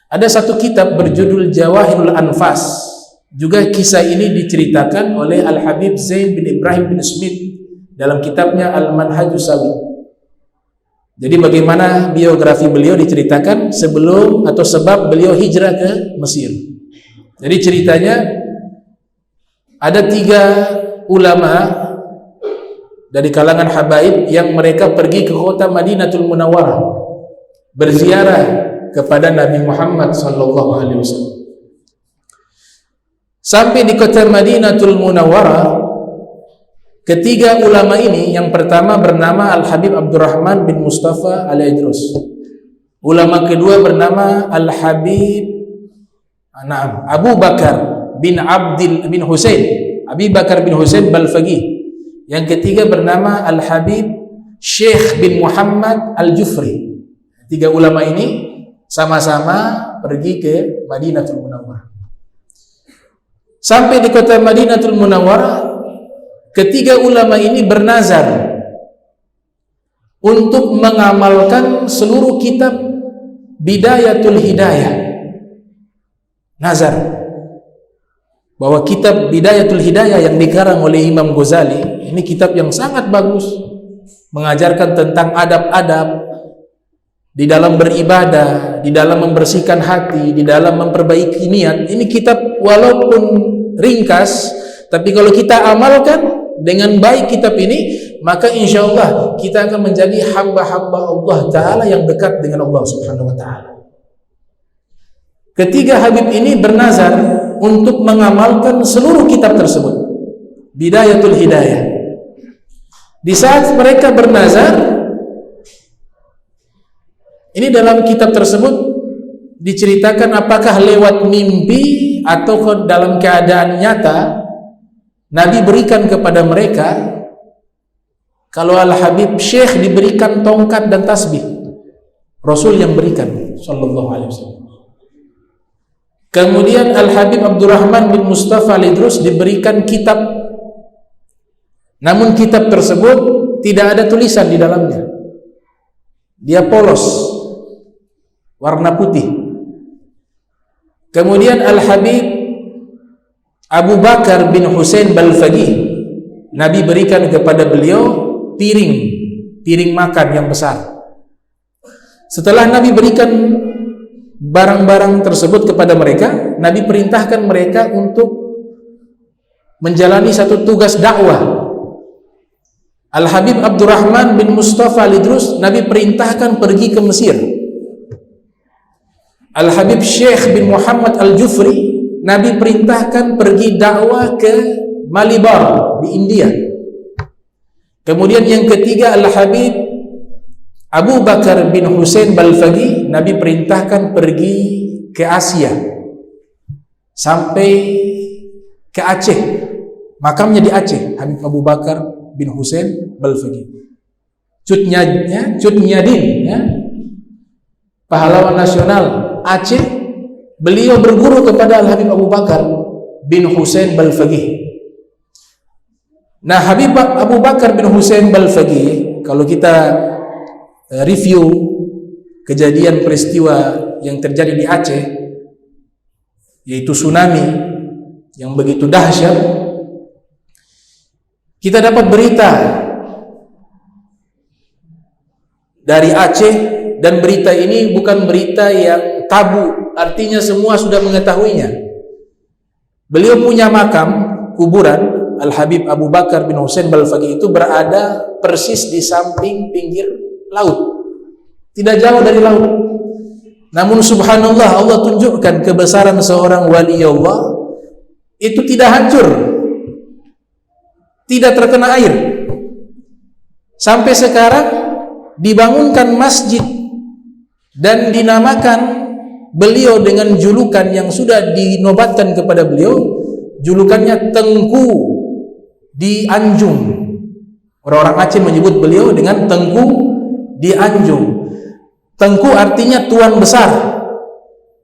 Ada satu kitab berjudul Jawahirul Anfas. Juga kisah ini diceritakan oleh Al-Habib Zain bin Ibrahim bin Smith dalam kitabnya Al-Manhajus Sawi. Jadi bagaimana biografi beliau diceritakan sebelum atau sebab beliau hijrah ke Mesir. Jadi ceritanya ada 3 ulama dari kalangan habaib yang mereka pergi ke kota Madinatul Munawwarah berziarah kepada Nabi Muhammad sallallahu alaihi wasallam. Sampai di kota Madinatul Munawwarah, ketiga ulama ini, yang pertama bernama Al-Habib Abdurrahman bin Mustafa Al-Idrus. Ulama kedua bernama Al-Habib Abu Bakar bin bin Husain, Abi Bakar bin Husain Balfaqih. Yang ketiga bernama Al-Habib Syekh bin Muhammad Al-Jufri. 3 ulama ini sama-sama pergi ke Madinatul Munawwarah. Sampai di kota Madinatul Munawwarah, ketiga ulama ini bernazar untuk mengamalkan seluruh kitab Bidayatul Hidayah. Nazar bahwa kitab Bidayatul Hidayah yang dikarang oleh Imam Ghazali ini kitab yang sangat bagus, mengajarkan tentang adab-adab di dalam beribadah, di dalam membersihkan hati, di dalam memperbaiki niat. Ini kitab walaupun ringkas, tapi kalau kita amalkan dengan baik kitab ini, maka insya Allah kita akan menjadi hamba-hamba Allah Ta'ala yang dekat dengan Allah Subhanahu Wa Ta'ala. Ketiga Habib ini bernazar untuk mengamalkan seluruh kitab tersebut, Bidayatul Hidayah. Di saat mereka bernazar, ini dalam kitab tersebut diceritakan apakah lewat mimpi atau dalam keadaan nyata, Nabi berikan kepada mereka, kalau Al-Habib Syekh diberikan tongkat dan tasbih, Rasul yang berikan sallallahu alaihi wasallam. Kemudian Al-Habib Abdurrahman bin Mustafa Al-Idrus diberikan kitab, namun kitab tersebut tidak ada tulisan di dalamnya, dia polos, warna putih. Kemudian Al-Habib Abu Bakar bin Husain Balfaqih, Nabi berikan kepada beliau piring makan yang besar. Setelah Nabi berikan barang-barang tersebut kepada mereka, Nabi perintahkan mereka untuk menjalani satu tugas dakwah. Al-Habib Abdurrahman bin Mustafa Al-Idrus, Nabi perintahkan pergi ke Mesir. Al-Habib Syekh bin Muhammad Al-Jufri, Nabi perintahkan pergi dakwah ke Malabar di India. Kemudian yang ketiga Al-Habib Abu Bakar bin Husain Balfaqih, Nabi perintahkan pergi ke Asia sampai ke Aceh, makamnya di Aceh, Habib Abu Bakar bin Husain Balfaqih. Cut Nyadin, ya, pahlawan nasional Aceh, beliau berguru kepada Al-Habib Abu Bakar bin Husain Balfaqih. Nah, Habib Abu Bakar bin Husain Balfaqih, kalau kita review kejadian peristiwa yang terjadi di Aceh, yaitu tsunami yang begitu dahsyat, kita dapat berita dari Aceh, dan berita ini bukan berita yang tabu, artinya semua sudah mengetahuinya. Beliau punya makam kuburan, Al-Habib Abu Bakar bin Husain Balfaqih itu berada persis di samping pinggir laut, tidak jauh dari laut. Namun subhanallah, Allah tunjukkan kebesaran seorang wali Allah itu tidak hancur, tidak terkena air. Sampai sekarang dibangunkan masjid dan dinamakan beliau dengan julukan yang sudah dinobatkan kepada beliau, julukannya Tengku di Anjung. Orang-orang Aceh menyebut beliau dengan Tengku di Anjung. Tengku artinya tuan besar,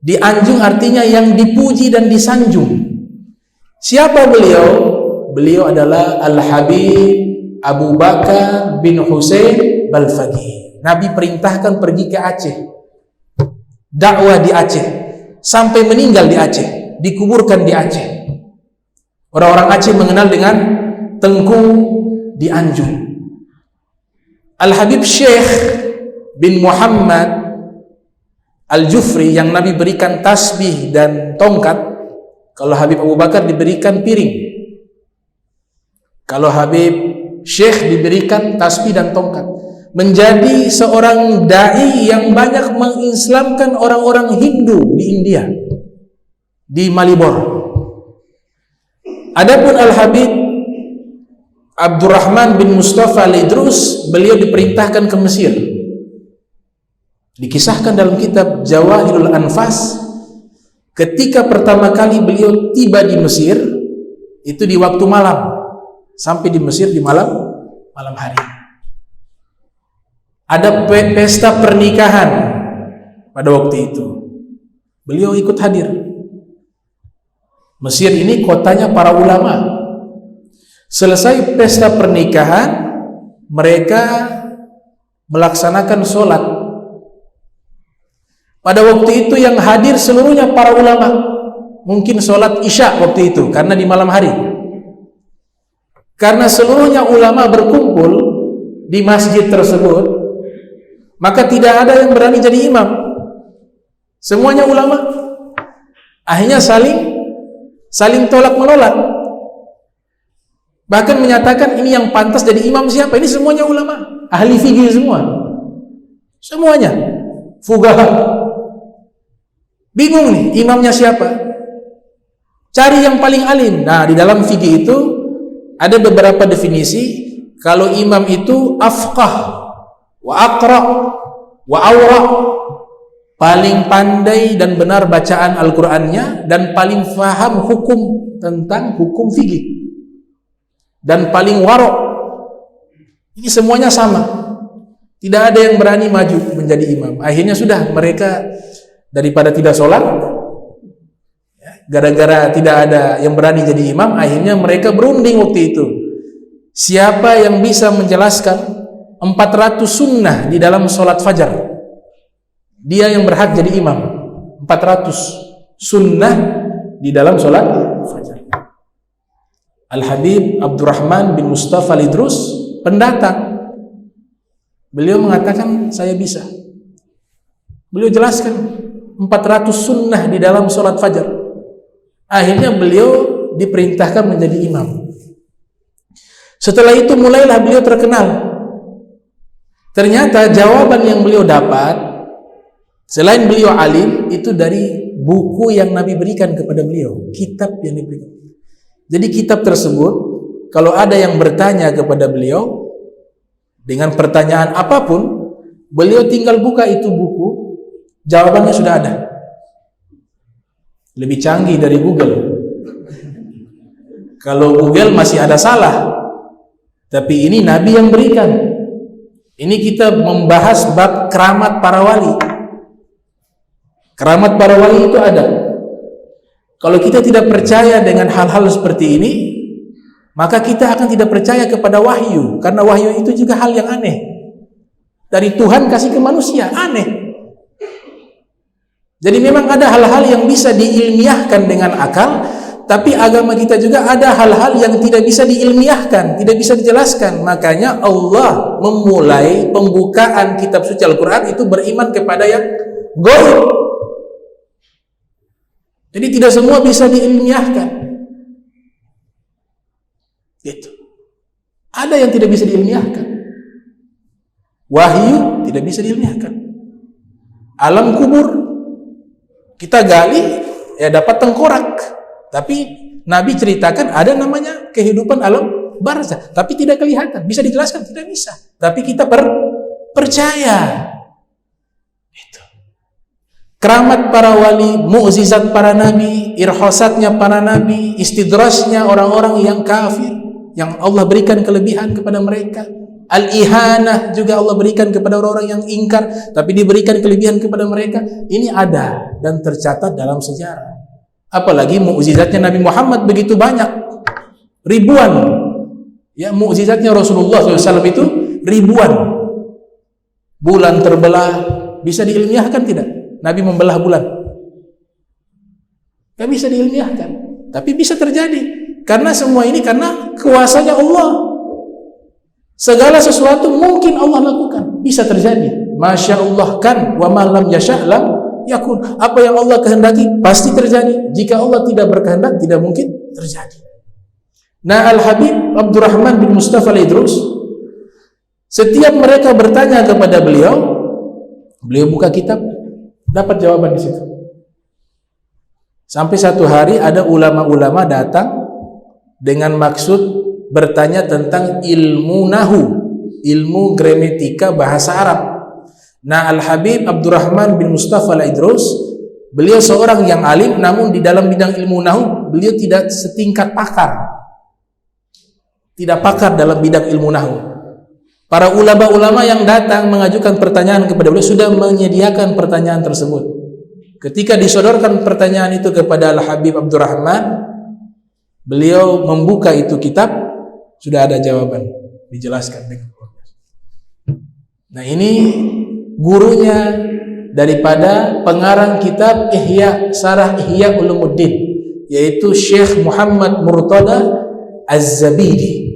di Anjung artinya yang dipuji dan disanjung. Siapa beliau? Beliau adalah Al-Habib Abu Bakar bin Husain Balfaqih. Nabi perintahkan pergi ke Aceh, dakwah di Aceh. sampai meninggal di Aceh, dikuburkan di Aceh. Orang-orang Aceh mengenal dengan Tengku di Anjung. Al-Habib Syekh bin Muhammad Al-Jufri yang Nabi berikan tasbih dan tongkat, kalau Habib Abu Bakar diberikan piring, kalau Habib Syekh diberikan tasbih dan tongkat, menjadi seorang dai yang banyak mengislamkan orang-orang Hindu di India, di Malibor. Adapun Al-Habib Abdurrahman bin Mustafa Al-Idrus, beliau diperintahkan ke Mesir. Dikisahkan dalam kitab Jawahirul Anfas, ketika pertama kali beliau tiba di Mesir, itu di waktu malam, sampai di Mesir di malam hari. Ada pesta pernikahan pada waktu itu. Beliau ikut hadir. Mesir ini kotanya para ulama. Selesai pesta pernikahan, mereka melaksanakan sholat. Pada waktu itu yang hadir seluruhnya para ulama. Mungkin sholat isya waktu itu, karena di malam hari. Karena seluruhnya ulama berkumpul di masjid tersebut, maka tidak ada yang berani jadi imam. Semuanya ulama. Akhirnya saling tolak menolak. Bahkan menyatakan ini yang pantas jadi imam siapa? Ini semuanya ulama, ahli fikih semua. Semuanya fuqaha. Bingung nih imamnya siapa? Cari yang paling alim. Nah, di dalam fikih itu ada beberapa definisi. Kalau imam itu afqah wa aqra wa awra, paling pandai dan benar bacaan Al-Qur'annya, dan paling faham hukum tentang hukum fikih, dan paling warok. Ini semuanya sama. Tidak ada yang berani maju menjadi imam. Akhirnya sudah, mereka daripada tidak sholat, gara-gara tidak ada yang berani jadi imam, akhirnya mereka berunding waktu itu. Siapa yang bisa menjelaskan 400 sunnah di dalam sholat fajar, dia yang berhak jadi imam. 400 sunnah di dalam sholat fajar. Al-Habib Abdurrahman bin Mustafa Al-Idrus pendatang. Beliau mengatakan saya bisa. Beliau jelaskan 400 sunnah di dalam sholat fajar. Akhirnya beliau diperintahkan menjadi imam. Setelah itu mulailah beliau terkenal. Ternyata jawaban yang beliau dapat, selain beliau alim, itu dari buku yang Nabi berikan kepada beliau, kitab yang diberikan. Jadi kitab tersebut, kalau ada yang bertanya kepada beliau dengan pertanyaan apapun, beliau tinggal buka itu buku, jawabannya sudah ada. Lebih canggih dari Google. Kalau Google masih ada salah, tapi ini Nabi yang berikan. Ini kita membahas bab keramat para wali. Keramat para wali itu ada. Kalau kita tidak percaya dengan hal-hal seperti ini, maka kita akan tidak percaya kepada wahyu, karena wahyu itu juga hal yang aneh. Dari Tuhan kasih ke manusia, aneh. Jadi memang ada hal-hal yang bisa diilmiahkan dengan akal, tapi agama kita juga ada hal-hal yang tidak bisa diilmiahkan, tidak bisa dijelaskan. Makanya Allah memulai pembukaan kitab suci Al-Quran itu beriman kepada yang gaib. Jadi tidak semua bisa diilmiahkan. Gitu. Ada yang tidak bisa diilmiahkan. Wahyu tidak bisa diilmiahkan. Alam kubur kita gali, ya dapat tengkorak. Tapi Nabi ceritakan ada namanya kehidupan alam barzah, tapi tidak kelihatan. Bisa dijelaskan? Tidak bisa. Tapi kita percaya. Itu. Keramat para wali, mukjizat para nabi, irhasatnya para nabi, istidrasnya orang-orang yang kafir, yang Allah berikan kelebihan kepada mereka. Al-ihanah juga Allah berikan kepada orang-orang yang ingkar, tapi diberikan kelebihan kepada mereka. Ini ada dan tercatat dalam sejarah. Apalagi mukjizatnya Nabi Muhammad begitu banyak, ribuan. Ya, mukjizatnya Rasulullah SAW itu ribuan. Bulan terbelah, bisa diilmiahkan tidak? Nabi membelah bulan. Gak bisa diilmiahkan, tapi bisa terjadi. Karena semua ini karena kuasanya Allah. Segala sesuatu mungkin Allah lakukan, bisa terjadi. Masya Allah kan, wa ma lam yasha' lam yakun. Apa yang Allah kehendaki pasti terjadi. Jika Allah tidak berkehendak, tidak mungkin terjadi. Nah, Al-Habib Abdurrahman bin Mustafa Al-Idrus, setiap mereka bertanya kepada beliau, beliau buka kitab, dapat jawaban di situ. Sampai satu hari ada ulama-ulama datang dengan maksud bertanya tentang ilmu nahu, ilmu gramatika bahasa Arab. Nah, Al-Habib Abdurrahman bin Mustafa Al-Idrus, beliau seorang yang alim, namun di dalam bidang ilmu nahu beliau tidak setingkat pakar, tidak pakar dalam bidang ilmu nahu. Para ulama-ulama yang datang mengajukan pertanyaan kepada beliau sudah menyediakan pertanyaan tersebut. Ketika disodorkan pertanyaan itu kepada Al-Habib Abdurrahman, beliau membuka itu kitab, sudah ada jawaban, dijelaskan dengan jelas. Nah, ini gurunya daripada pengarang kitab Ihya, Sarah Ihya Ulumuddin, yaitu Syekh Muhammad Murtada Az-Zabidi.